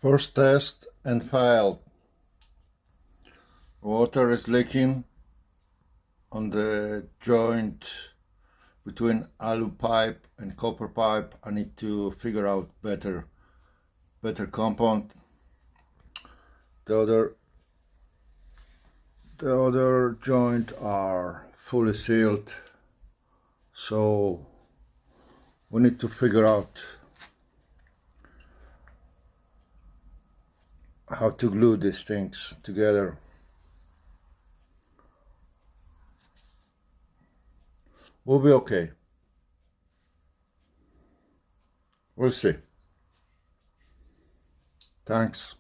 First test and failed. Water is leaking on the joint between alu pipe and copper pipe. I need to figure out better compound. The other joint are fully sealed, so we need to figure out how to glue these things together. We'll be okay. We'll see. Thanks.